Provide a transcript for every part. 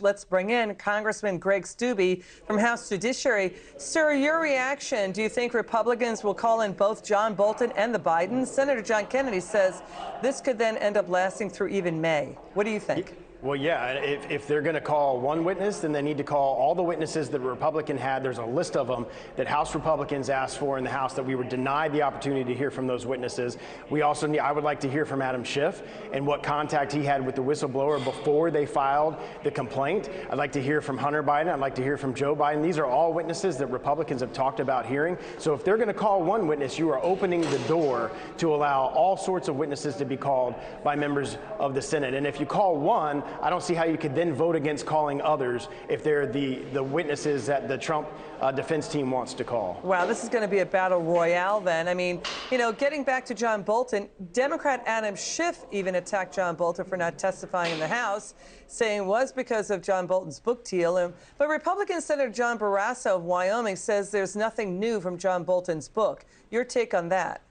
Let's bring in Congressman Greg Steube from House Judiciary. Sir, your reaction, do you think Republicans will call in both John Bolton and the Bidens? Senator John Kennedy says this could then end up lasting through even May. What do you think? Well, yeah, if they're going to call one witness, then they need to call all the witnesses that a Republican had. There's a list of them that House Republicans asked for in the House that we were denied the opportunity to hear from those witnesses. We also need, I would like to hear from Adam Schiff and what contact he had with the whistleblower before they filed the complaint. I'd like to hear from Hunter Biden. I'd like to hear from Joe Biden. These are all witnesses that Republicans have talked about hearing. So if they're going to call one witness, you are opening the door to allow all sorts of witnesses to be called by members of the Senate. And if you call one, I don't see how you could then vote against calling others if they're the witnesses that the Trump defense team wants to call. Wow, this is going to be a battle royale then. I mean, you know, getting back to John Bolton, Democrat Adam Schiff even attacked John Bolton for not testifying in the House, saying it was because of John Bolton's book deal. But Republican Senator John Barrasso of Wyoming says there's nothing new from John Bolton's book. Your take on that?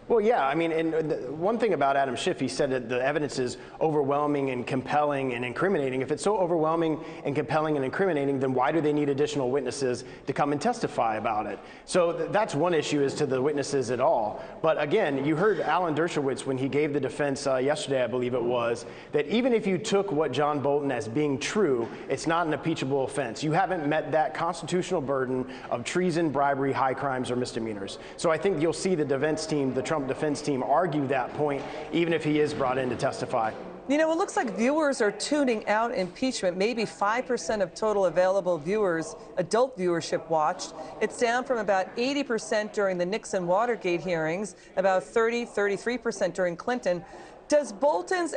Well, yeah, I mean, and one thing about Adam Schiff, he said that the evidence is overwhelming and compelling and incriminating. If it's so overwhelming and compelling and incriminating, then why do they need additional witnesses to come and testify about it? So that's one issue as to the witnesses at all. But again, you heard Alan Dershowitz when he gave the defense yesterday, I believe it was, that even if you took what John Bolton as being true, it's not an impeachable offense. You haven't met that constitutional burden of treason, bribery, high crimes, or misdemeanors. So I think you'll see the defense team, the Trump defense team, argue that point, even if he is brought in to testify. You know, it looks like viewers are tuning out impeachment. Maybe 5% of total available viewers, adult viewership, watched. It's down from about 80% during the Nixon-Watergate hearings, about 33% during Clinton. Does Bolton's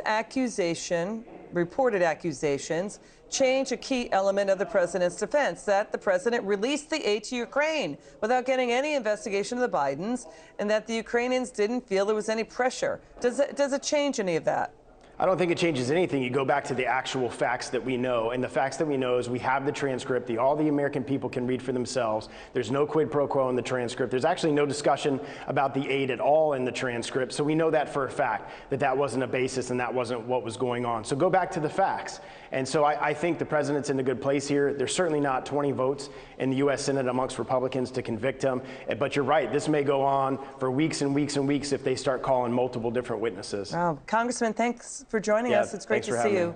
reported accusations, change a key element of the president's defense, that the president released the aid to Ukraine without getting any investigation of the Bidens, and that the Ukrainians didn't feel there was any pressure? Does it change any of that? I don't think it changes anything. You go back to the actual facts that we know, and the facts that we know is we have the transcript. All the American people can read for themselves. There's no quid pro quo in the transcript. There's actually no discussion about the aid at all in the transcript. So we know that for a fact, that that wasn't a basis and that wasn't what was going on. So go back to the facts. And so I think the president's in a good place here. There's certainly not 20 votes in the U.S. Senate amongst Republicans to convict him. But you're right, this may go on for weeks and weeks and weeks if they start calling multiple different witnesses. Wow. Congressman, thanks for joining us. It's great to see you.